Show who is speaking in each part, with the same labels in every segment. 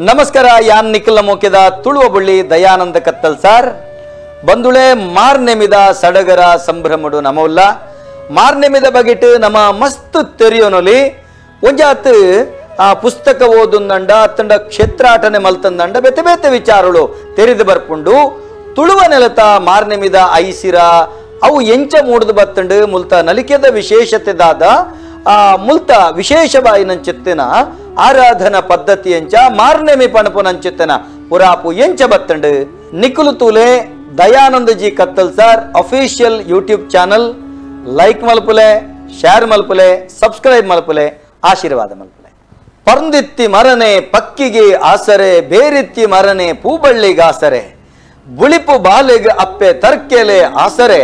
Speaker 1: ನಮಸ್ಕಾರ ಯಾನ್ ನಿಖಿಲ ಮೋಕೆದ ತುಳುವಬಳ್ಳಿ ದಯಾನಂದ ಕತ್ತಲ್ ಸಾರ್ ಬಂದುಳೆ ಮಾರ್ನೆಮಿದ ಸಡಗರ ಸಂಭ್ರಮಡು ನಮಲ್ಲ ಮಾರ್ನೆಮಿದ ಬಗೆಟ್ ನಮ್ಮ ಮಸ್ತ್ ತೆರಿಯೋನೊಲಿ ಒಂಜಾತ್ ಆ ಪುಸ್ತಕ ಓದುಂದಂಡ ಅತ್ತಂಡ ಕ್ಷೇತ್ರಾಟನೆ ಮಲ್ತಂದಂಡ ಬೇತೆ ಬೇತೆ ವಿಚಾರಗಳು ತೆರೆದು ಬರ್ಪುಂಡು ತುಳುವ ನೆಲತ ಮಾರ್ನೆಮಿದ ಐಸಿರ ಅವು ಎಂಚ ಮೂಡ್ದು ಬತ್ತಂಡು ಮುಲ್ತ ನಲಿಕೆದ ವಿಶೇಷತೆದಾದ ಮುಲ್ತ ವಿಶೇಷವಾಯಿನಂಚಿತ್ತಿನ ಆರಾಧನಾ ಪದ್ಧತಿ ಎಂಚ ಮಾರ್ನೆಮಿ ಪಣಪುನಂಚಿತ್ತಿನ ಪುರಾಪು ಎಂಚ ಬತ್ತಂಡು ನಿಖುಲು ತೂಲೆ Dayananda G Kathalsar official YouTube channel like ಮಲ್ಪುಲೆ ಶೇರ್ ಮಲ್ಪುಲೆ ಸಬ್ಸ್ಕ್ರೈಬ್ ಮಲ್ಪುಲೆ ಆಶೀರ್ವಾದ ಮಲ್ಪುಲೆ ಪರ್ಂದಿತ್ತಿ ಮರನೆ ಪಕ್ಕಿಗೆ ಆಸರೆ ಬೇರಿತ್ತಿ ಮರನೆ ಪೂಬಳ್ಳಿಗಾಸರೆ ಬುಳಿಪು ಬಾಲೆಗೆ ಅಪ್ಪೆ ತರ್ಕೆಲೆ ಆಸರೆ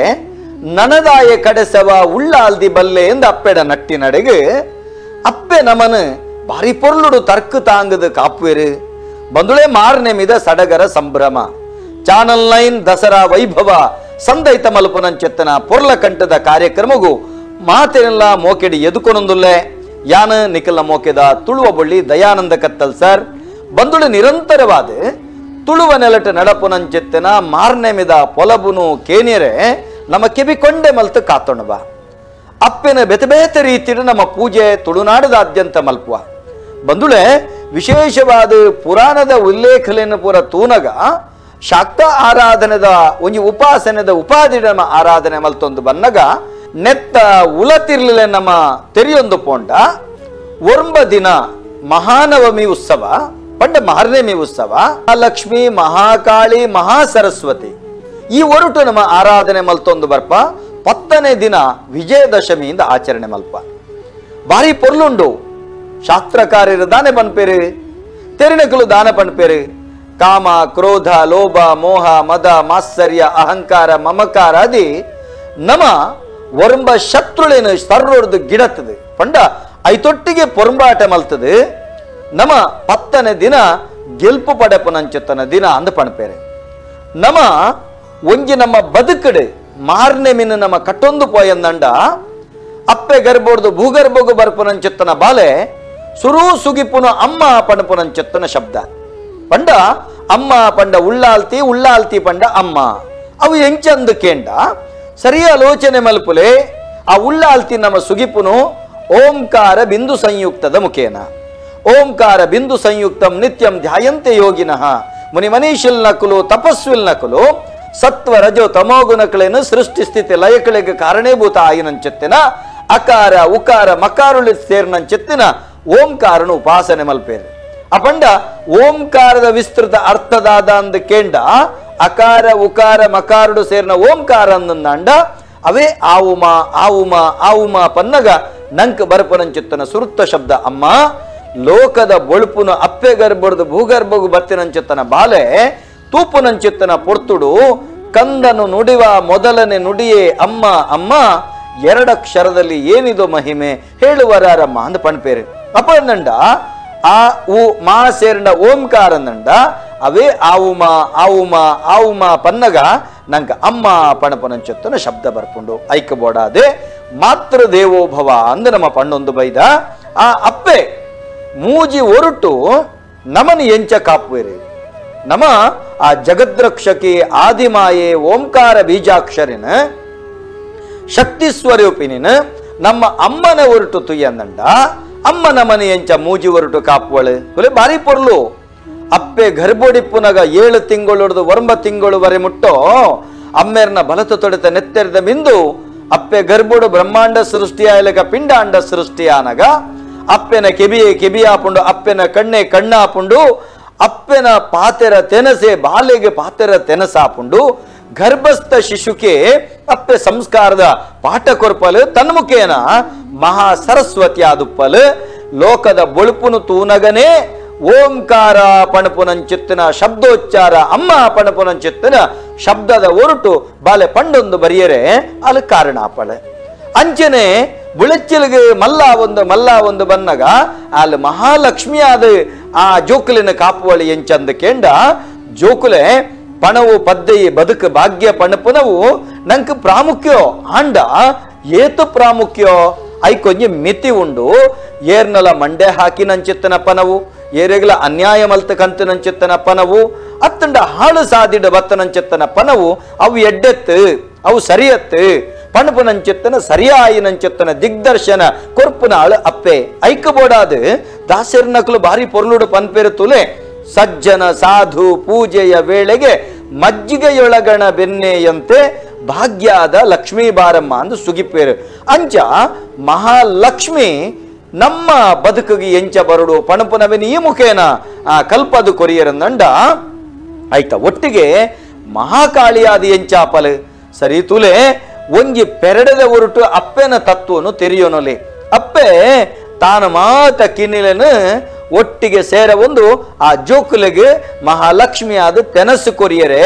Speaker 1: ನನದಾಯ ಕಡೆಸವ ಉಳ್ಳಾಲ್ದಿ ಬಲ್ಲೆ ಎಂದು ಅಪ್ಪೆಡ ನಟ್ಟಿ ನಡೆಗೆ ಅಪ್ಪೆ ನಮನ ಭಾರಿ ಪೊರ್ಲುಡು ತರ್ಕು ತಾಂಗದ ಕಾಪುವೆರು ಬಂದುಳೆ ಮಾರ್ನೆಮಿದ ಸಡಗರ ಸಂಭ್ರಮ ಚಾನಲ್ 9 ದಸರಾ ವೈಭವ ಸಂದೈತ ಮಲ್ಪುನಂಚೆತ್ತನ ಪೊರ್ಲ ಕಂಠದ ಕಾರ್ಯಕ್ರಮಗೂ ಮಾತೆಲ್ಲ ಮೋಕೆಡಿ ಎದುಕೊನೊಂದುಲ್ಲೆ ಯಾನ ನಿಖಿಲ ಮೋಕೆದ ತುಳುವಬಳ್ಳಿ ದಯಾನಂದ ಕತ್ತಲ್ ಸರ್ ಬಂದುಳೆ ನಿರಂತರವಾದ ತುಳುವ ನೆಲಟ ನಡಪುನಂಚೆತ್ತನ ಮಾರ್ನೆಮಿದ ಪೊಲಬುನು ಕೇನಿಯರೆ ನಮ್ಮ ಕಿವಿಕೊಂಡೆ ಮಲ್ತು ಕಾತೊಣಬ ಅಪ್ಪೆನ ಬೇತೆ ಬೇತೆ ರೀತಿಯ ನಮ್ಮ ಪೂಜೆ ತುಳುನಾಡದಾದ್ಯಂತ ಮಲ್ಪುವ ಬಂದುಳೆ ವಿಶೇಷವಾದ ಪುರಾಣದ ಉಲ್ಲೇಖಲೆಯನ್ನು ಪೂರ ತೂನಗ ಶಾಕ್ತ ಆರಾಧನೆದ ಒಂಜಿ ಉಪಾಸನೆದ ಉಪಾಧಿ ನಮ್ಮ ಆರಾಧನೆ ಮಲ್ತೊಂದು ಬನ್ನಗ ನೆತ್ತ ಉಲತಿರ್ಲಿಲೆ ನಮ್ಮ ತೆರಿಯೊಂದು ಪೋಂಡ ಒರ್ಂಬ ದಿನ ಮಹಾನವಮಿ ಉತ್ಸವ ಪಂಡ ಮಾರ್ನೆಮಿ ಉತ್ಸವ ಲಕ್ಷ್ಮಿ ಮಹಾಕಾಳಿ ಮಹಾಸರಸ್ವತಿ ಈ ಒರುಟು ನಮ್ಮ ಆರಾಧನೆ ಮಲ್ತೊಂದು ಬರ್ಪ 10ನೇ ದಿನ ವಿಜಯದಶಮಿಯಿಂದ ಆಚರಣೆ ಮಲ್ಪ ಭಾರಿ ಪೊರ್ಲುಂಡು ಶಾಸ್ತ್ರಕಾರ್ಯರು ದಾನೆ ಪನ್ಪೇರು ತೆರಿನಕಲು ದಾನ ಪನ್ಪೇರು ಕಾಮ ಕ್ರೋಧ ಲೋಭ ಮೋಹ ಮದ ಮಾತ್ಸರ್ಯ ಅಹಂಕಾರ ಮಮಕಾರ ಅದಿ ನಮ ಒರಂಬ ಶತ್ರುಳೇನು ಸರ್ರೊಡ್ದು ಗಿಡತ್ತದು ಪಂಡ ಐತೊಟ್ಟಿಗೆ ಪೊರಂಬಾಟ ಮಲ್ತದು ನಮ 10ನೇ ದಿನ ಗೆಲ್ಪು ಪಡೆಪನಂಚುತ್ತನ ದಿನ ಅಂದ ಪಣಪೇರೆ ನಮ ಒಂಜಿ ನಮ್ಮ ಬದುಕಡೆ ಮಾರ್ನೆಮಿನ ನಮ್ಮ ಕಟ್ಟೊಂದು ಪೋಯಂದಂಡ ಅಪ್ಪೆ ಗರ್ಭೋಡ್ದು ಭೂಗರ್ಭಗು ಬರ್ಪುನಂಚೆತ್ತನ ಬಾಲೆ ಸುರು ಸುಗಿಪುನ ಅಮ್ಮ ಪಣಪುನಂಚೆತ್ತನ ಶಬ್ದ ಪಂಡ ಅಮ್ಮ ಪಂಡ ಉಳ್ಳಾಲ್ತಿ ಉಳ್ಳಾಲ್ತಿ ಪಂಡ ಅಮ್ಮ ಅವು ಎಂಚಂದು ಕೇಂಡ ಸರಿಯ ಆಲೋಚನೆ ಮಲ್ಪುಲೆ ಆ ಉಳ್ಳಾಲ್ತಿ ನಮ್ಮ ಸುಗಿಪುನು ಓಂಕಾರ ಬಿಂದು ಸಂಯುಕ್ತದ ಮುಖೇನ ಓಂಕಾರ ಬಿಂದು ಸಂಯುಕ್ತಂ ನಿತ್ಯಂ ಧ್ಯಾಯಂತೆ ಯೋಗಿನಃ ಮುನಿ ಮನೀಶಿಲ್ ನಕುಲು ತಪಸ್ವಿಲ್ ನಕುಲು ಸತ್ವ ರಜೋ ತಮೋಗುಣಗಳೇನು ಸೃಷ್ಟಿ ಸ್ಥಿತಿ ಲಯಗಳಿಗೆ ಕಾರಣೀಭೂತ ಆಗಿನಂಚೆತ್ತಿನ ಅಕಾರ ಉಕಾರ ಮಕಾರುಳಿ ಸೇರ್ನಂಚೆತ್ತಿನ ಓಂಕಾರನು ಉಪಾಸನೆ ಮಲ್ಪೇರು ಅಪಂಡ ಓಂಕಾರದ ವಿಸ್ತೃತ ಅರ್ಥದಾದ ಅಂದ ಕೇಂಡ ಅಕಾರ ಉಕಾರ ಮಕಾರುಡು ಸೇರ್ನ ಓಂಕಾರ ಅಂದಂಡ ಅವೇ ಆವುಮ ಆವುಮ ಆವುಮ ಪನ್ನಗ ನಂಕ್ ಬರ್ಪನಂಚೆತ್ತನ ಸುರುತ್ತ ಶಬ್ದ ಅಮ್ಮ ಲೋಕದ ಬೊಳುಪುನ ಅಪ್ಪೆ ಗರ್ಭಡ್ದು ಭೂಗರ್ಭಗು ಬತ್ತಿನಂಚೆತ್ತನ ಬಾಲೆ ತೂಪುನಂಚಿತ್ತನ ಪೊರ್ತುಡು ಕಂದನು ನುಡಿವ ಮೊದಲನೇ ನುಡಿಯೇ ಅಮ್ಮ ಅಮ್ಮ ಎರಡಕ್ಷರದಲ್ಲಿ ಏನಿದು ಮಹಿಮೆ ಹೇಳುವರಾರಮ್ಮ ಅಂದ ಪಣ್ಪೇರು ಅಪ್ಪಂದಂಡ ಆ ಉ ಮಾ ಸೇರ್ಂಡ ಓಂಕಾರ ಅಂದಂಡ ಅವೇ ಆವುಮ ಆವುಮ ಆವುಮ ಪನ್ನಗ ನಂಗೆ ಅಮ್ಮ ಪಣಪನಂಚೆತ್ತನ ಶಬ್ದ ಬರ್ಪುಂಡು ಐಕಬೋಡಾದೆ ಮಾತೃ ದೇವೋಭವ ಅಂದ ನಮ್ಮ ಪಣ್ಣೊಂದು ಬೈದ ಆ ಅಪ್ಪೆ ಮೂಜಿ ಒರುಟು ನಮನಿ ಎಂಚ ಕಾಪುವೆರೆ ನಮ ಆ ಜಗದ್ರಕ್ಷಕಿ ಆದಿಮಾಯೆ ಓಂಕಾರ ಬೀಜಾಕ್ಷರಿನ ಶಕ್ತಿ ಸ್ವರೂಪಿನಿನ ನಮ್ಮ ಅಮ್ಮನ ಹೊರಟು ತುಯ್ಯಂದಂಡ ಅಮ್ಮ ನಮನಿ ಎಂಚ ಮೂಜಿ ಹೊರಟು ಕಾಪುವಳು ಹುಲೆ ಬಾರಿ ಪೊರ್ಲು ಅಪ್ಪೆ ಗರ್ಭೋಡಿಪ್ಪುನಗ 7 ತಿಂಗಳು ಒರಂಬ ತಿಂಗಳು ಮುಟ್ಟೋ ಅಮ್ಮೆರ್ನ ಬಲತ ತೊಡೆತ ನೆತ್ತೆರೆದ ಮಿಂದು ಅಪ್ಪೆ ಗರ್ಭೋಡು ಬ್ರಹ್ಮಾಂಡ ಸೃಷ್ಟಿಯಾಯಲಗ ಪಿಂಡಾಂಡ ಸೃಷ್ಟಿಯಾನಗ ಅಪ್ಪೆನ ಕೆಬಿಯಾಪುಂಡು ಅಪ್ಪೆನ ಕಣ್ಣಾಪುಂಡು ಅಪ್ಪೆನ ಪಾತೆರ ತೆನಸೆ ಬಾಲೆಗೆ ಪಾತೆರ ತೆನಸಾಪುಂಡು ಗರ್ಭಸ್ಥ ಶಿಶುಕೆ ಅಪ್ಪೆ ಸಂಸ್ಕಾರದ ಪಾಠ ಕೊರ್ಪಲು ತನ್ಮುಖೇನ ಮಹಾ ಸರಸ್ವತಿ ಆದುಪ್ಪಲು ಲೋಕದ ಬೊಳುಪುನು ತೂನಗನೇ ಓಂಕಾರ ಪಣಪುನಂಚಿತ್ತಿನ ಶಬ್ದೋಚ್ಚಾರ ಅಮ್ಮ ಪಣಪುನಂಚಿತ್ತಿನ ಶಬ್ದದ ಹೊರಟು ಬಾಲೆ ಪಂಡೊಂದು ಬರಿಯರೆ ಅಲ್ಲಿ ಕಾರಣ ಆಪಳೆ ಅಂಚನೆ ಬುಳಚ್ಚಿಲಿಗೆ ಮಲ್ಲ ಒಂದು ಬನ್ನಗ ಅಲ್ಲಿ ಮಹಾಲಕ್ಷ್ಮಿ ಆದ ಆ ಜೋಕುಲಿನ ಕಾಪುವಳಿ ಎಂಚಂದ ಕೇಂಡ ಜೋಕುಲೆ ಪಣವು ಪದ್ದಯಿ ಬದುಕು ಭಾಗ್ಯ ಪಣಪುನವು ನಂಗೆ ಪ್ರಾಮುಖ್ಯ ಆಂಡ ಏತು ಪ್ರಾಮುಖ್ಯ ಐಕೊಂಜಿ ಮಿತಿ ಉಂಡು ಏರ್ನಲ ಮಂಡೆ ಹಾಕಿ ನಂಚಿತ್ತನ ಪನವು ಏರೆಗಲ ಅನ್ಯಾಯ ಮಲ್ತ ಕಂತನಂಚೆತ್ತನ ಪನವು ಅತ್ತಂಡ ಹಾಳು ಸಾದಿಡ ಬತ್ತನಂಚೆತ್ತನ ಪನವು ಅವು ಎಡ್ಡೆತ್ತು ಅವು ಸರಿಯತ್ತು ಪಣಪನಂಚೆತ್ತನ ಸರಿಯಾಯಿನಂಚೆತ್ತನ ದಿಗ್ದರ್ಶನ ಕೊರ್ಪುನ ಆಳು ಅಪ್ಪೆ ಐಕಬೋಡಾದು ದಾಸರ್ನಕಲು ಬಾರಿ ಪೊರ್ಲುಡು ಪನ್ಪೇರು ತುಲೆ ಸಜ್ಜನ ಸಾಧು ಪೂಜೆಯ ವೇಳೆಗೆ ಮಜ್ಜಿಗೆಯೊಳಗಣ ಬೆನ್ನೆಯಂತೆ ಭಾಗ್ಯದ ಲಕ್ಷ್ಮೀ ಬಾರಮ್ಮ ಅಂದು ಸುಗಿಪೇರು ಅಂಚ ಮಹಾಲಕ್ಷ್ಮಿ ನಮ್ಮ ಬದುಕಿಗೆ ಎಂಚ ಬರಡು ಪಣಪನವೆನ ಈ ಮುಖೇನ ಕಲ್ಪದು ಕೊರಿಯರಂದಂಡ ಆಯ್ತಾ ಒಟ್ಟಿಗೆ ಮಹಾಕಾಳಿಯಾದ ಎಂಚಾಪಲ್ ಸರಿ ತುಲೆ ಒಂಜಿ ಪೆರಡದ ಹೊರಟು ಅಪ್ಪೆನ ತತ್ವನು ತೆರೆಯೋನೊಲೆ ಅಪ್ಪೆ ತಾನು ಮಾತ ಕಿನ್ನಿಲೆನು ಒಟ್ಟಿಗೆ ಸೇರ ಒಂದು ಆ ಜೋಕುಲಿಗೆ ಮಹಾಲಕ್ಷ್ಮಿ ಆದ ತೆನಸು ಕೊರಿಯರೆ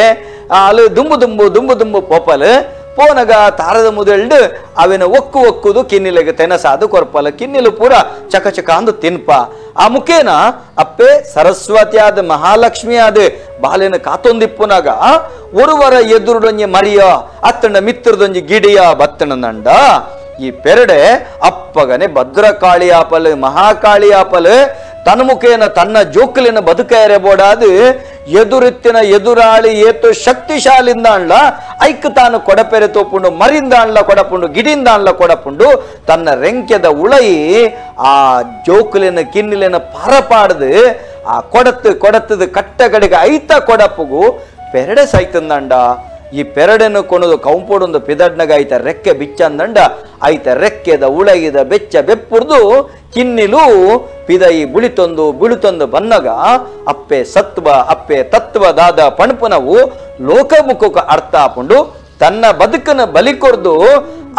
Speaker 1: ಅಲ್ಲಿ ದುಂಬು ಪೊಪಲ್ ಪೋನಗ ತಾರದ ಮುದೆಲ್ಡು ಅವಿನ ಒಕ್ಕುದು ಕಿನ್ನಿಲೆಗೆ ತೆನಸಾದು ಕೊರ್ಪಲ ಕಿನ್ನಿಲು ಪೂರ ಚಕ ಅಂದು ತಿನ್ಪ ಆ ಮುಖೇನ ಅಪ್ಪೆ ಸರಸ್ವತಿ ಆದ ಮಹಾಲಕ್ಷ್ಮಿ ಆದ ಬಾಲಿನ ಕಾತೊಂದಿಪ್ಪುನಾಗ ಒರುವರ ಎದುರುಡೊಂಜಿ ಮರಿಯ ಅತ್ತಂಡ ಮಿತ್ರದೊಂಜಿ ಗಿಡಿಯ ಬತ್ತಣನಂಡ ಈ ಪೆರಡೆ ಅಪ್ಪಗನೆ ಭದ್ರಕಾಳಿ ಆಪಲ್ ಮಹಾಕಾಳಿ ಆಪಲ್ ತನ್ನ ಮುಖೇನ ತನ್ನ ಜೋಕಲಿನ ಬದುಕೇರೆಬೋಡಾದು ಎದುರಿತ್ತಿನ ಎದುರಾಳಿ ಏತು ಶಕ್ತಿಶಾಲಿಂದ ಅಣ್ಣ ಐಕ್ ತಾನು ಕೊಡಪೆರೆ ತೋಪುಂಡು ಮರಿಂದ ಅಣ್ಣ ಕೊಡಪುಂಡು ಗಿಡಿಂದ ಅಣ್ಣ ಕೊಡಪುಂಡು ತನ್ನ ರೆಂಕೆದ ಉಳೈ ಆ ಜೋಕಲಿನ ಕಿನ್ನಿಲಿನ ಪರಪಾಡ್ದು ಆ ಕೊಡತ್ತದು ಕಟ್ಟ ಕಡೆಗೆ ಐತ ಕೊಡಪ್ಪುಗು ಪೆರಡೆ ಸೈತಂದಂಡ ಈ ಪೆರಡೆನು ಕೊಣದು ಕೌಂಪೋಡೊಂದು ಪಿದಡ್ನಗ ಐತ ರೆಕ್ಕೆ ಬಿಚ್ಚಂದಂಡ ಐತ ರೆಕ್ಕೆದ ಉಳಗಿದ ಬೆಚ್ಚ ಬೆಪ್ಪುರ್ದು ಕಿನ್ನಿಲು ಪಿದೈ ಬುಳಿತೊಂದು ಬನ್ನಗ ಅಪ್ಪೆ ಸತ್ವ ಅಪ್ಪೆ ತತ್ವದಾದ ಪಣಪನವು ಲೋಕಮುಖಕ್ಕೆ ಅರ್ಥ ಹಾಕೊಂಡು ತನ್ನ ಬದುಕನ ಬಲಿ ಕೊರ್ದು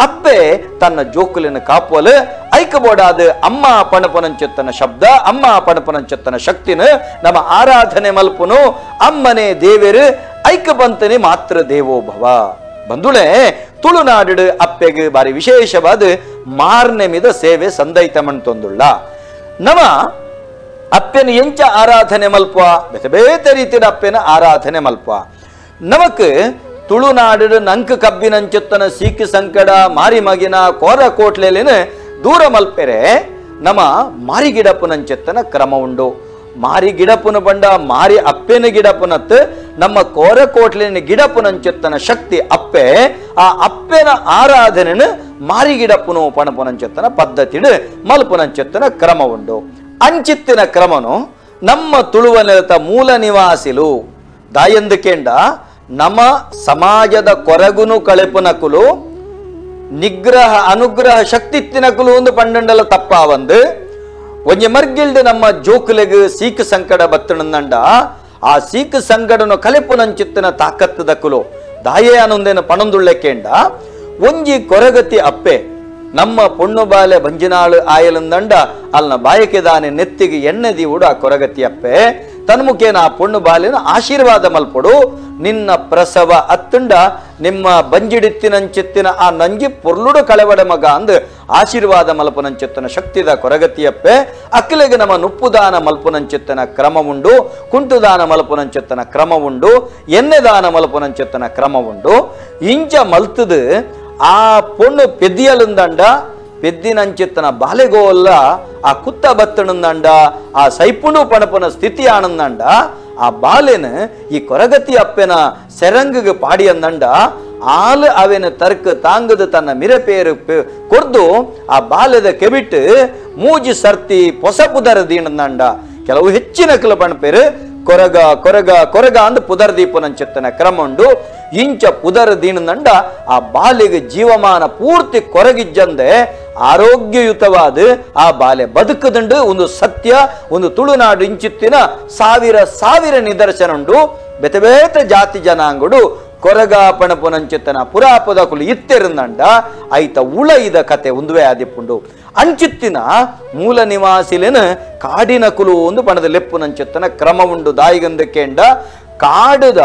Speaker 1: ಅಪ್ಪೆ ತನ್ನ ಜೋಕುಲಿನ ಕಾಪೋಲು ಐಕಬೋಡಾದ ಅಮ್ಮ ಪಣಪನಂಚೆತ್ತನ ಶಬ್ದ ಅಮ್ಮ ಪಣಪನಂಚೆತ್ತನ ಶಕ್ತಿನ ನಮ್ಮ ಆರಾಧನೆ ಮಲ್ಪುನು ಅಮ್ಮನೆ ದೇವೇರು ಐಕ ಬಂತನೆ ಮಾತ್ರ ದೇವೋಭವ ಬಂದುಳೆ ತುಳುನಾಡು ಅಪ್ಪೆಗೆ ಬಾರಿ ವಿಶೇಷವಾದ ಮಾರ್ನೆ ಮಿದ ಸೇವೆ ಸಂದೈತ ಮಣ್ತೊಂದುಳ್ಳ ನಮ ಅಪ್ಪೆನ ಎಂಚ ಆರಾಧನೆ ಮಲ್ಪ ಬೇತೆ ರೀತಿಯ ಅಪ್ಪೆನ ಆರಾಧನೆ ಮಲ್ಪ ನಮಕ್ ತುಳುನಾಡು ನಂಕ ಕಬ್ಬಿನಂಚುತ್ತನ ಸೀಕಿ ಸಂಕಡ ಮಾರಿ ಮಗಿನ ಕೋರ ಕೋಟ್ಲೆಲಿನ ದೂರ ಮಲ್ಪೆರೆ ನಮ ಮಾರಿ ಗಿಡಪುನಂಚೆತ್ತನ ಕ್ರಮ ಉಂಡು ಮಾರಿ ಗಿಡಪುನ ಬಂಡ ಮಾರಿ ಅಪ್ಪೆನ ಗಿಡಪುನತ್ ನಮ್ಮ ಕೋರ ಕೋಟ್ಲಿನ ಗಿಡಪುನಂಚೆತ್ತನ ಶಕ್ತಿ ಅಪ್ಪೆ ಆ ಅಪ್ಪೆನ ಆರಾಧನೆನ ಮಾರಿ ಗಿಡಪುನು ಪಣಪುನಂಚೆತ್ತನ ಪದ್ಧತಿಡು ಮಲ್ಪುನಂಚೆತ್ತನ ಕ್ರಮ ಉಂಡು ಅಂಚಿತ್ತಿನ ಕ್ರಮನು ನಮ್ಮ ತುಳುವ ನೆಲತ ಮೂಲ ನಿವಾಸಿಲು ದಾಯಂದುಕೆಂಡ ನಮ್ಮ ಸಮಾಜದ ಕೊರಗುನು ಕಳೆಪುನಕುಲು ನಿಗ್ರಹ ಅನುಗ್ರಹ ಶಕ್ತಿತ್ತಿನಕುಲು ಒಂದು ಪಂಡಂಡಲ ತಪ್ಪ ಒಂದು ಒಂಜಿ ಮರ್ಗಿಲ್ಡು ನಮ್ಮ ಜೋಕುಲೆಗ್ ಸೀಕ್ ಸಂಕಡ ಬತ್ತಣಂದಂಡ ಆ ಸೀಕ್ ಸಂಕಡನು ಕಲೆಪುನಂಚಿತ್ತಿನ ತಾಕತ್ತದಕುಲು ದಾಯೇ ಅನ್ನೊಂದೇನು ಪಣಂದುಳ್ಳೆಕೆಂಡ ಒಂಜಿ ಕೊರಗತಿ ಅಪ್ಪೆ ನಮ್ಮ ಪೊಣ್ಣು ಬಾಲೆ ಬಂಜಿನಾಳು ಆಯಲಂದಂಡ ಅಲ್ನ ಬಾಯಕೆದಾನೆ ನೆತ್ತಿಗೆ ಎಣ್ಣೆದಿ ಉಡ ಕೊರಗತಿ ಅಪ್ಪೆ ತನ್ಮುಖೇನ ಆ ಪೊಣ್ಣು ಬಾಲಿನ ಆಶೀರ್ವಾದ ಮಲ್ಪಡು ನಿನ್ನ ಪ್ರಸವ ಅತ್ತುಂಡ ನಿಮ್ಮ ಬಂಜಿಡಿತ್ತಿನಂಚಿತ್ತಿನ ಆ ನಂಜಿ ಪೊರ್ಲುಡು ಕಳೆವಡ ಮಗ ಅಂದು ಆಶೀರ್ವಾದ ಮಲ್ಪನಂಚಿತ್ತನ ಶಕ್ತಿದ ಕೊರಗತಿಯಪ್ಪೆ ಅಕ್ಕಲಿಗೆ ನಮ್ಮ ನುಪ್ಪುದಾನ ಮಲ್ಪನಂಚಿತ್ತನ ಕ್ರಮ ಉಂಡು ಕುಂಟುದಾನ ಮಲ್ಪನಂಚಿತ್ತನ ಕ್ರಮ ಉಂಡು ಎಣ್ಣೆದಾನ ಮಲ್ಪನಂಚಿತ್ತನ ಕ್ರಮ ಉಂಡು ಇಂಚ ಮಲ್ತದು ಆ ಪೊಣ್ಣು ಪೆದ್ದಿಯಲಂದಂಡ ಪೆದ್ದಿನಂಚಿತ್ತನ ಬಾಲೆಗೋಲ್ಲ ಆ ಕುತ್ತ ಬತ್ತಣಂದಂಡ ಆ ಸೈಪುಂಡು ಪಣಪನ ಸ್ಥಿತಿ ಆನಂದಂಡ ಆ ಬಾಲೆನ ಈ ಕೊರಗತಿ ಅಪ್ಪೆನ ಸೆರಂಗಿಗೆ ಪಾಡಿ ಅಂದಂಡ ಆಲು ಅವೆನ ತರ್ಕ ತಾಂಗದು ತನ್ನ ಮಿರಪೇರು ಕೊರ್ದು ಆ ಬಾಲ್ಯದ ಕೆಬಿಟ್ಟು ಮೂಜಿ ಸರ್ತಿ ಪೊಸ ಪುದರ ದೀನಂದಂಡ ಕೆಲವು ಹೆಚ್ಚಿನ ಕಲ ಪಣಪೇರು ಕೊರಗ ಅಂದು ಪುದರ್ ದೀಪನಂಚೆತ್ತನ ಕ್ರಮ ಉಂಡು ಇಂಚ ಪುದರ್ ದೀನಂದಂಡ ಆ ಬಾಲ್ಯಗೆ ಜೀವಮಾನ ಪೂರ್ತಿ ಕೊರಗಿಜ್ಜಂದೆ ಆರೋಗ್ಯಯುತವಾದ ಆ ಬಾಲ್ಯ ಬದುಕದಂಡು ಒಂದು ಸತ್ಯ ಒಂದು ತುಳುನಾಡು ಇಂಚಿತ್ತಿನ ಸಾವಿರ ನಿದರ್ಶನ ಉಂಡು ಬೇತೆ ಜಾತಿ ಜನಾಂಗಡು ಕೊರಗ ಪಣಪುನಂಚಿತ್ತನ ಪುರಾಪದ ಕುಲು ಇತ್ತೆರಂದಂಡ ಐತ ಉಳೈದ ಕತೆ ಒಂದುವೇ ಆದಿಪ್ಪುಂಡು ಅಂಚಿತ್ತಿನ ಮೂಲ ನಿವಾಸಿಲಿನ ಕಾಡಿನ ಕುಲು ಒಂದು ಪಣದ ಲೆಪ್ಪುನಂಚಿತ್ತನ ಕ್ರಮ ಉಂಡು ದಾಯಿಗಂದಕ್ಕೆಂಡ ಕಾಡುದ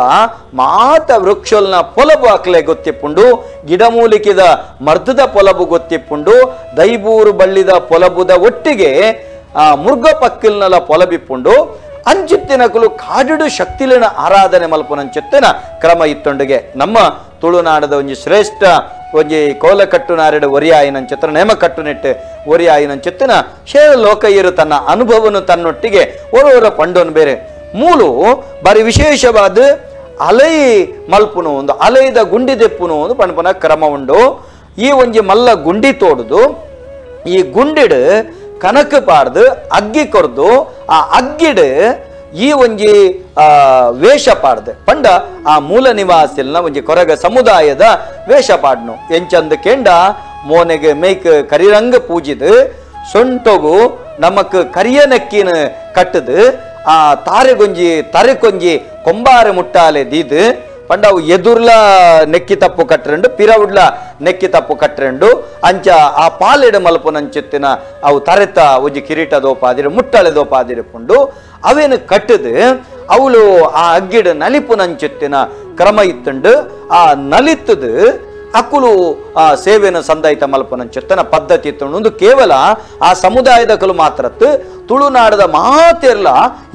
Speaker 1: ಮಾತ ವೃಕ್ಷಲ್ನ ಪೊಲಬು ಅಕ್ಲೆ ಗೊತ್ತಿಪ್ಪುಂಡು ಗಿಡಮೂಲಿಕೆದ ಮರ್ದದ ಪೊಲಬು ಗೊತ್ತಿಪ್ಪುಂಡು ದೈಬೂರು ಬಳ್ಳಿದ ಪೊಲಬುದ ಒಟ್ಟಿಗೆ ಮುರ್ಗ ಪಕ್ಕಿಲ್ನಲ ಪೊಲಬಿಪ್ಪುಂಡು ಅಂಚಿತ್ತಿನ ಕುಲು ಕಾಡುಡು ಶಕ್ತಿಲಿನ ಆರಾಧನೆ ಮಲ್ಪುನಂಚಿತ್ತಿನ ಕ್ರಮ ಇತ್ತೊಂಡಿಗೆ ನಮ್ಮ ತುಳುನಾಡದ ಒಂಜಿ ಶ್ರೇಷ್ಠ ಒಂಜಿ ಕೋಲಕಟ್ಟು ನಾರೆಡು ಒರಿಯಾಯಿನ ಚಿತ್ರ ನೇಮ ಕಟ್ಟು ನೆಟ್ಟು ಒರಿಯಾಯಿನ ಚಿತ್ತಿನ ಶೇರ ಲೋಕಯ್ಯರು ತನ್ನ ಅನುಭವನು ತನ್ನೊಟ್ಟಿಗೆ ಓರೋರ ಪಂಡೋನು ಬೇರೆ ಮೂಲು ಬಾರಿ ವಿಶೇಷವಾದ ಅಲೈ ಮಲ್ಪುನು ಒಂದು ಅಲೈದ ಗುಂಡಿ ದೆಪ್ಪುನು ಒಂದು ಪಣಪನ ಕ್ರಮ ಉಂಡು ಈ ಒಂಜಿ ಮಲ್ಲ ಗುಂಡಿ ತೋಡುದು ಈ ಗುಂಡಿಡು ಕನಕ ಪಾಡ್ದು ಅಗ್ಗಿ ಕೊರ್ದು ಆ ಅಗ್ಗಿಡು ಈ ಒಂಜಿ ವೇಷ ಪಾಡ್ದು ಪಂಡ ಆ ಮೂಲ ನಿವಾಸಿಲ್ನ ಒಂಜಿ ಕೊರಗ ಸಮುದಾಯದ ವೇಷ ಪಾಡ್ನು ಎಂಚಂದ ಕೆಂಡ ಮೋನೆಗೆ ಮೇಯ್ಕ್ ಕರಿರಂಗ ಪೂಜಿದು ಸೊಂಟೊಗು ನಮಕ್ ಕರಿಯ ನೆಕ್ಕಿನ ಕಟ್ಟದು ಆ ತಾರೆಗೊಂಜಿ ತರೆಕೊಂಜಿ ಕೊಂಬಾರೆ ಮುಟ್ಟಾಲೆ ದೀದು ಪಂಡ ಅವು ಎದುರ್ಲ ನೆಕ್ಕಿ ತಪ್ಪು ಕಟ್ರಂಡು ಪಿರವುಡ್ಲ ನೆಕ್ಕಿ ತಪ್ಪು ಕಟ್ರಂಡು ಅಂಚ ಆ ಪಾಲೆಡು ಮಲ್ಪುನಂಚಿತ್ತಿನ ಅವು ತರೆತ ಒಂಜಿ ಕಿರೀಟ ದೋಪಾದಿರು ಮುಟ್ಟಳೆ ದೋಪಾದಿರು ಪುಂಡು ಅವೇನು ಕಟ್ಟದು ಅವಳು ಆ ಅಗ್ಗಿಡು ನಲಿಪುನಂಚಿತ್ತಿನ ಕ್ರಮ ಇತ್ತುಂಡು ಆ ನಲಿತದು ಅಕ್ಕುಲು ಆ ಸೇವೆನ ಸಂದಾಯಿತ ಮಲ್ಪನಂಚಿತ್ತನ ಪದ್ಧತಿ ಇತ್ತು ಒಂದು ಕೇವಲ ಆ ಸಮುದಾಯದ ಕಲು ಮಾತ್ರ ತುಳುನಾಡದ ಮಾತೆರ್ಲ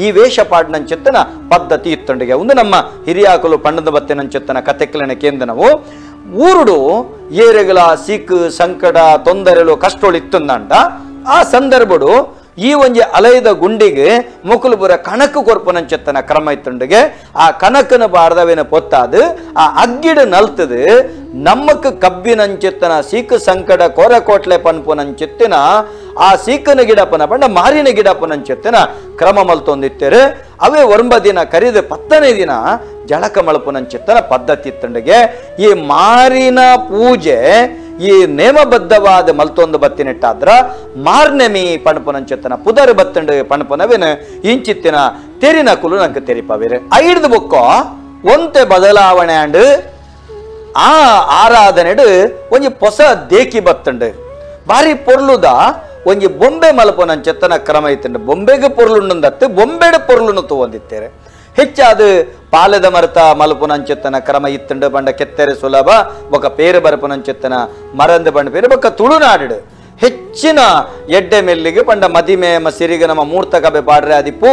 Speaker 1: ಈ ವೇಷ ಪಾಡ್ನಂಚಿತ್ತನ ಪದ್ಧತಿ ಇತ್ತುಂಡಿಗೆ ಒಂದು ನಮ್ಮ ಹಿರಿಯಾಕಲು ಪಣ್ಣದ ಬತ್ತಿನಂಚಿತ್ತನ ಕತೆಕ್ಲನ ಕೇಂದ್ರವು ಊರುಡು ಏರೆಗಳ ಸಿಕ್ ಸಂಕಟ ತೊಂದರೆಲು ಕಷ್ಟಗಳು ಇತ್ತುಂದಂಡ ಆ ಸಂದರ್ಭಡು ಈ ಒಂಜಿ ಅಲೈದ ಗುಂಡಿಗೆ ಮುಕುಲುಬುರ ಕಣಕು ಕೊರ್ಪುನಂಚೆತ್ತನ ಕ್ರಮ ಇತ್ತುಂಡಿಗೆ ಆ ಕಣಕನ ಬಾರ್ದವೇನ ಪೊತ್ತಾದು ಆ ಅಗ್ಗಿಡು ನಲ್ತದು ನಮ್ಮಕ್ ಕಬ್ಬಿನಂಚಿತ್ತನ ಸೀಕು ಸಂಕಟ ಕೋರಕೋಟ್ಲೆ ಪನ್ಪುನಂಚಿತ್ತಿನ ಆ ಸೀಕನ ಗಿಡಪನ ಪಂಡ ಮಾರಿನ ಗಿಡಪನಂಚಿತ್ತಿನ ಕ್ರಮ ಮಲ್ತೊಂದಿತ್ತೇರು ಅವೇ ಒಂಬ ದಿನ ಕರಿದು 10ನೇ ದಿನ ಜಳಕ ಮಲ್ಪುನಂಚಿತ್ತನ ಪದ್ಧತಿ ಇತ್ತುಂಡಿಗೆ ಈ ಮಾರಿನ ಪೂಜೆ ಈ ನೇಮಬದ್ಧವಾದ ಮಲ್ತೊಂದು ಬತ್ತಿನಿಟ್ಟಾದ್ರ ಮಾರ್ನೆಮಿ ಪಣಪನಂಚಿತ್ತನ ಪುದರ್ ಬತ್ತಂಡು ಪಣಪನವೇನು ಇಂಚಿತ್ತಿನ ತೆರಿನ ಕುಲು ನಂಗೆ ತೆರಿಪವೇರು ಐಡ್ದು ಬೊಕ್ಕ ಒಂತೆ ಬದಲಾವಣೆ ಅಂಡು ಆ ಆರಾಧನೆಡು ಒಂಜಿ ಹೊಸ ದೇಕಿ ಬತ್ತಂಡು ಬಾರಿ ಪೊರ್ಲುದ ಒಂಜಿ ಬೊಂಬೆ ಮಲ್ಪನಂಚಿತ್ತನ ಕ್ರಮ ಇತ್ತಂಡು ಬೊಂಬೆಗೆ ಪೊರ್ಲುಂಡತ್ತು ಬೊಂಬೆಡು ಪೊರ್ಲುನು ತಗೊಂದಿತ್ತೇರೆ ಹೆಚ್ಚಾದ ಪಾಲೆದ ಮರತ ಮಲ್ಪುನಂಚಿತ್ತನ ಕ್ರಮ ಇತ್ತಂಡು ಬಂಡ ಕೆತ್ತೆರೆ ಸುಲಭ ಬೊಕ ಪೇರು ಬರಪುನಂಚಿತ್ತನ ಮರಂದು ಬಂಡ ಪೇರು ಬೊಕ ತುಳುನಾಡು ಹೆಚ್ಚಿನ ಎಡ್ಡೆ ಮೆಲ್ಲಿಗೆ ಪಂಡ ಮದಿಮೆ ಸಿರಿಗೆ ನಮ್ಮ ಮೂರ್ತ ಕಬೆ ಪಾಡ್ರೆ ಆದಿಪ್ಪು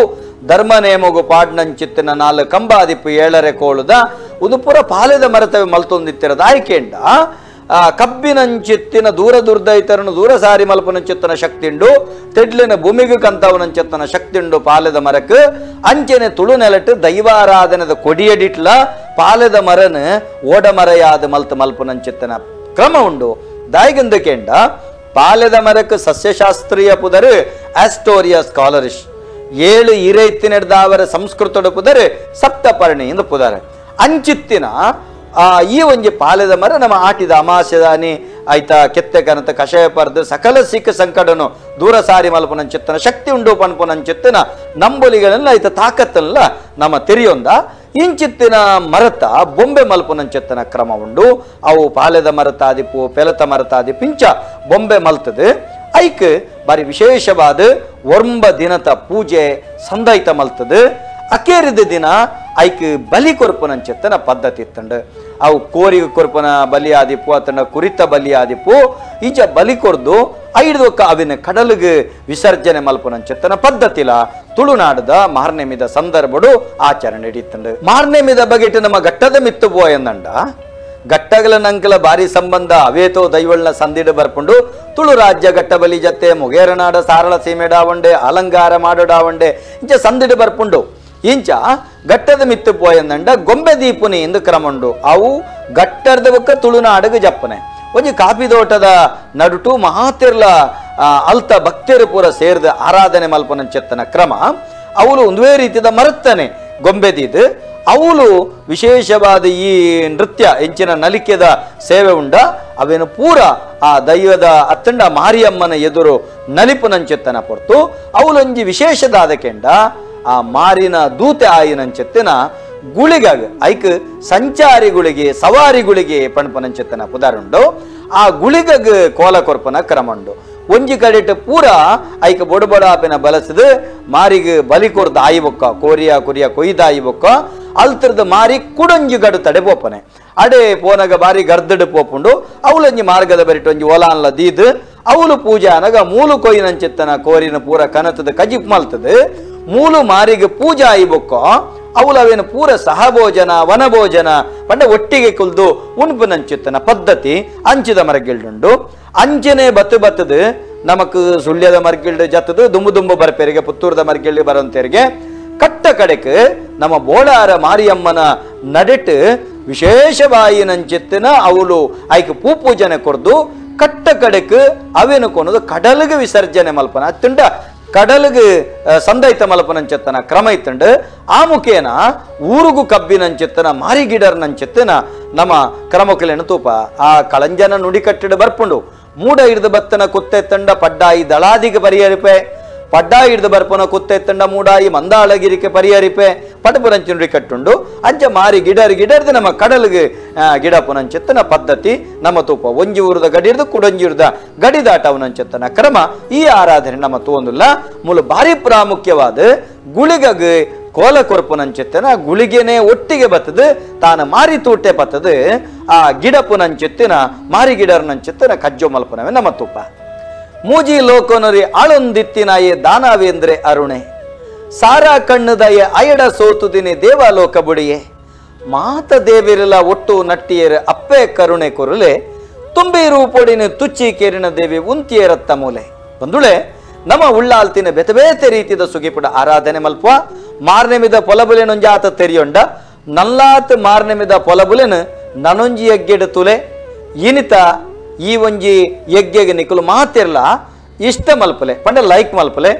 Speaker 1: ಧರ್ಮ ನೇಮಗು ಪಾಡ್ನಂಚಿತ್ತಿನ 4 ಕಂಬ ಆದಿಪ್ಪು 7ರೆ ಕೋಳುದ ಒಂದು ಪೂರ ಪಾಲೆದ ಮರತವೆ ಮಲ್ತೊಂದಿತ್ತಿರದ ಆಯ್ಕೆಂಡ ಕಬ್ಬಿನಂಚಿತ್ತಿನ ದೂರ ದುರ್ದೈತರನು ದೂರ ಸಾರಿ ಮಲ್ಪನಂಚಿತ್ತನ ಶಕ್ತಿ ಉಂಡು ತೆಡ್ಲಿನ ಭೂಮಿಗೆ ಕಂತವನಂಚಿತ್ತನ ಶಕ್ತಿ ಉಂಡು ಪಾಲೆದ ಮರಕ್ಕೆ ಅಂಚೆನೆ ತುಳು ನೆಲಟ್ಟು ದೈವಾರಾಧನದ ಕೊಡಿಯಡಿಟ್ಲ ಪಾಲೆದ ಮರನ ಓಡ ಮರೆಯಾದ ಮಲ್ಪನಂಚಿತ್ತನ ಕ್ರಮ ಉಂಡು ದಾಯಿಗಂದಕೆಂಡ ಪಾಲೆದ ಮರಕ್ಕೆ ಸಸ್ಯಶಾಸ್ತ್ರೀಯ ಪುದರು ಆಸ್ಟೋರಿಯಾ ಸ್ಕಾಲರಿಶ್ 7 ಇರೈತಿನೆಡ್ದಾವರ ಸಂಸ್ಕೃತದ ಪುದರು ಸಪ್ತಪರ್ಣಿ ಎಂದು ಪುದರು ಅಂಚಿತ್ತಿನ ಈ ಒಂಜಿ ಪಾಲೆದ ಮರ ನಮ್ಮ ಆಟಿದ ಅಮಾಸ್ಯದಾನಿ ಆಯ್ತಾ ಕೆತ್ತೆ ಕನತ ಕಷಾಯ ಪರ್ದು ಸಕಲ ಸಿಕ್ಕ ಸಂಕಟನು ದೂರ ಸಾರಿ ಮಲ್ಪನಂಚಿತ್ತನ ಶಕ್ತಿ ಉಂಡು ಪನ್ಪುನಂಚಿತ್ತಿನ ನಂಬೊಲಿಗಳೆಲ್ಲ ಆಯ್ತ ತಾಕತ್ತಲ್ಲ ನಮ್ಮ ತೆರಿಯೊಂದ ಇಂಚಿತ್ತಿನ ಮರತ ಬೊಂಬೆ ಮಲ್ಪುನಂಚಿತ್ತನ ಕ್ರಮ ಉಂಡು ಅವು ಪಾಲೆದ ಮರತ ಆದಿಪ್ಪು ಪೆಲತ ಮರತ ಆದಿ ಪಿಂಚ ಬೊಂಬೆ ಮಲ್ತದು ಐಕ್ ಬಾರಿ ವಿಶೇಷವಾದ ಒಂಬ ದಿನದ ಪೂಜೆ ಸಂದಾಯಿತ ಮಲ್ತದು ಅಕೇರಿದ ದಿನ ಐಕ್ ಬಲಿ ಕೊರ್ಪುನಂಚಿತ್ತನ ಪದ್ಧತಿ ಇತ್ತಂಡು ಅವು ಕೋರಿಗೆ ಕೊರ್ಪನ ಬಲಿ ಆದಿಪ್ಪು ಅತನ ಕುರಿತ ಬಲಿ ಆದಿಪ್ಪು ಈಚ ಬಲಿ ಕೊರ್ದು ಐಡ್ದೊಕ್ಕ ಅವಿನ ಕಡಲಿಗೆ ವಿಸರ್ಜನೆ ಮಲ್ಪುನಂಚಿತ್ತನ ಪದ್ಧತಿಲ ತುಳುನಾಡದ ಮಾರ್ನೆಮಿದ ಸಂದರ್ಭಡು ಆಚರಣೆ ನಡೀತಂಡು ಮಾರ್ನೆಮಿದ ಬಗೆಟ್ ನಮ್ಮ ಘಟ್ಟದ ಮಿತ್ತು ಪೋಯಂದಂಡ ಘಟ್ಟಗಳ ನಂಕಲ ಬಾರಿ ಸಂಬಂಧ ಅವೇತೋ ದೈವಳ್ನ ಸಂದಿಡು ಬರ್ಪುಂಡು ತುಳು ರಾಜ್ಯ ಘಟ್ಟ ಬಲಿ ಜತೆ ಮುಗೇರನಾಡ ಸಾರಳ ಸೀಮೆಡಾವಂಡೆ ಅಲಂಕಾರ ಮಾಡೋಡಾವಂಡೆ ಇಂಚ ಸಂದಿಡು ಬರ್ಪುಂಡು ಇಂಚ ಘಟ್ಟದ ಮಿತ್ತು ಪೋಯಂದಂಡ ಗೊಂಬೆ ದೀಪುನಿ ಎಂದು ಕ್ರಮಂಡು ಅವು ಘಟ್ಟದ ಬೊಕ್ಕ ತುಳುನಾಡಿಗೆ ಜಪ್ಪನೆ ಒಂಜಿ ಕಾಫಿ ತೋಟದ ನಡುಟು ಮಹಾತಿರ್ಲ ಅಲ್ತ ಭಕ್ತರು ಪೂರ ಸೇರಿದ ಆರಾಧನೆ ಮಲ್ಪನಂಚೆತ್ತನ ಕ್ರಮ ಅವಳು ಒಂದೇ ರೀತಿಯ ಮರತ್ತನೆ ಗೊಂಬೆದಿದ್ದು ಅವಳು ವಿಶೇಷವಾದ ಈ ನೃತ್ಯ ಎಂಚಿನ ನಲಿಕೆದ ಸೇವೆ ಉಂಡ ಅವೇನು ಪೂರ ಆ ದೈವದ ಅತ್ತಂಡ ಮಾರಿಯಮ್ಮನ ಎದುರು ನಲಿಪುನಂಚೆತ್ತನ ಪೊರ್ತು ಅವಳೊಂಜಿ ವಿಶೇಷದಾದ ಕೆಂಡ ಆ ಮಾರಿನ ದೂತೆ ಆಯಿನಂಚೆತ್ತಿನ ಗುಳಿಗಾಗ ಐಕ್ ಸಂಚಾರಿಗಳಿಗೆ ಸವಾರಿಗಳಿಗೆ ಪಣಪನಂಚೆತ್ತನ ಪುದಾರುಂಡು ಆ ಗುಳಿಗಗ್ ಕೋಲ ಕೊರ್ಪನ ಕ್ರಮಂಡು ಒಂಜಿ ಕಡೆಟ್ ಪೂರ ಐಕ್ ಬೊಡಬೊಡಾಪಿನ ಬಲಸದು ಮಾರಿಗೆ ಬಲಿ ಕೊರ್ದ ಆಯಿ ಬೊಕ್ಕ ಕೋರಿಯ ಕುರಿಯ ಕೊಯ್ದ ಆಯಿ ಬೊಕ್ಕ ಅಲ್ತರದ ಮಾರಿ ಕುಡೊಂಜಿ ಗಡು ತಡೆ ಪೋಪನೆ ಅಡೆ ಪೋನಗ ಬಾರಿ ಗರ್ದಡು ಪೋಪುಂಡು ಅವಳೊಂಜಿ ಮಾರ್ಗದ ಬರಿಟ್ ಒಂಜಿ ಒಲಾನ್ಲ ದೀದು ಅವಳು ಪೂಜೆ ಅನಗ ಮೂಲು ಕೊಯ್ನಂಚಿತ್ತನ ಕೋರಿನ ಪೂರ ಕನತದ ಕಜಿಪ್ ಮಲ್ತದು ಮೂಲು ಮಾರಿಗೆ ಪೂಜೆ ಆಯಿ ಬೊಕ್ಕ ಅವಲವೇನು ಪೂರ ಸಹಭೋಜನ ವನಭೋಜನ ಪಂಡ ಒಟ್ಟಿಗೆ ಕುಲ್ದು ಉಣ್ಪು ನಂಚಿತ್ತನ ಪದ್ಧತಿ ಅಂಚಿದ ಮರಗಿಲ್ಡುಂಡು ಅಂಚನೆ ಬತ್ತದು ನಮಕ್ ಸುಳ್ಯದ ಮರಗಿಲ್ಡು ಜತ್ತದು ದುಂಬು ಬರ್ಪೇರಿಗೆ ಪುತ್ತೂರದ ಮರಗಿಲ್ಡು ಬರೋಂತೇರಿಗೆ ಕಟ್ಟ ಕಡೆಕ್ ನಮ್ಮ ಬೋಳಾರ ಮಾರಿಯಮ್ಮನ ನಡೆಟ್ ವಿಶೇಷವಾಗಿ ನಂಚಿತ್ತಿನ ಅವಳು ಆಯ್ಕೆ ಪೂಜನೆ ಕೊಡ್ದು ಕಟ್ಟ ಕಡೆಕ್ ಅವೇನು ಕೊನದು ಕಡಲಿಗೆ ವಿಸರ್ಜನೆ ಮಲ್ಪನ ಅತ್ತುಂಡ ಕಡಲಿಗೆ ಸಂದೈತ ಮಲ್ಪನಂಚೆತ್ತನ ಕ್ರಮ ಇತ್ತಂಡು ಆ ಮುಖೇನ ಊರುಗು ಕಬ್ಬಿನಂಚಿತ್ತನ ಮಾರಿಗಿಡರ್ನಂಚಿತ್ತನ ನಮ್ಮ ಕ್ರಮಕಲೇನು ತೂಪ ಆ ಕಳಂಜನ ನುಡಿ ಕಟ್ಟಿಡು ಬರ್ಪುಂಡು ಮೂಡ ಹಿಡ್ದು ಬತ್ತನ ಕುತ್ತೆ ತಂಡ ಪಡ್ಡಾಯಿ ದಳಾದಿಗೆ ಪರಿಹರಿಪೆ ಪಡ್ಡಾ ಹಿಡ್ದು ಬರ್ಪನ ಕುತ್ತೆ ತಂಡ ಮೂಡಾಯಿ ಮಂದಾಳಗಿರಿಕೆ ಪರಿಹರಿಪೆ ಪಟಪುರಂಚಿ ನುಡಿ ಕಟ್ಟುಂಡು ಅಂಚ ಮಾರಿ ಗಿಡರ್ದು ನಮ್ಮ ಕಡಲಿಗೆ ಗಿಡ ಪುನಂಚಿತ್ತನ ಪದ್ಧತಿ ನಮ್ಮ ತೂಪ ಒಂಜಿ ಊರದ ಗಡಿ ಹಿಡ್ದು ಕುಡಂಜಿ ಊರದ ಗಡಿ ದಾಟವನಂಚಿತ್ತನ ಕ್ರಮ ಈ ಆರಾಧನೆ ನಮ್ಮ ತೋಂದಿಲ್ಲ ಮೂಲ ಭಾರಿ ಪ್ರಾಮುಖ್ಯವಾದ ಗುಳಿಗಗೆ ಕೋಲ ಕೊರಪುನಂಚಿತ್ತನ ಗುಳಿಗೆನೆ ಒಟ್ಟಿಗೆ ಬತ್ತದು ತಾನ ಮಾರಿ ತೂಟೆ ಬತ್ತದು ಆ ಗಿಡ ಪುನಂಚಿತ್ತಿನ ಮಾರಿ ಗಿಡರ್ನಂಚಿತ್ತನ ಕಜ್ಜೋ ಮಲ್ಪನವೇ ನಮ್ಮ ತೂಪ ಮೂಜಿ ಲೋಕೋನರಿ ಆಳೊಂದಿತ್ತಿನಾಯೇ ದಾನವೇಂದ್ರೆ ಅರುಣೆ ಸಾರಾ ಕಣ್ಣುದಯ ಅಯಡ ಸೋತುದಿನಿ ದೇವಾಲೋಕ ಬುಡಿಯೇ ಮಾತ ದೇವಿರಲ ಒಟ್ಟು ನಟ್ಟಿಯರ ಅಪ್ಪೆ ಕರುಣೆ ಕೊರುಲೆ ತುಂಬಿ ರೂಪೊಡಿನ ತುಚ್ಚಿ ಕೇರಿನ ದೇವಿ ಉಂತಿಯರತ್ತ ಮೂಲೆ ಬಂದುಳೆ ನಮ್ಮ ಉಳ್ಳಾಲ್ತಿನ ಬೇತೆ ರೀತಿಯ ಸುಗಿಪುಡ ಆರಾಧನೆ ಮಲ್ಪ ಮಾರ್ನೆ ಮಿದ ಪೊಲಬುಲೆನೊಂಜಿ ಆತ ತೆರಿಯೊಂಡ ನಲ್ಲಾತ್ ಮಾರ್ನೆ ಮಿದ ಪೊಲಬುಲೆನ್ ನನೊಂಜಿ ಎಗ್ಗೆಡು ತುಲೆ ಇನಿತ ಈ ಒಂಜಿ ಯಜ್ಞಗೆ ನಿಕುಲು ಮಾತಿರ್ಲ ಇಷ್ಟ ಮಲ್ಪಲೆ ಪಂಡ ಲೈಕ್ ಮಲ್ಪಲೆ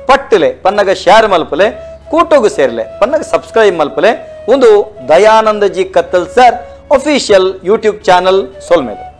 Speaker 1: ಪಟ್ಟಲೆ ಪನ್ನಗ ಶೇರ್ ಮಲ್ಪಲೆ ಕೂಟೋಗು ಸೇರ್ಲೆ ಪನ್ನಗ ಸಬ್ಸ್ಕ್ರೈಬ್ ಮಲ್ಪಲೆ ಒಂದು Dayananda G Kathalsar official YouTube channel ಸೋಲ್ಮೇಲೆ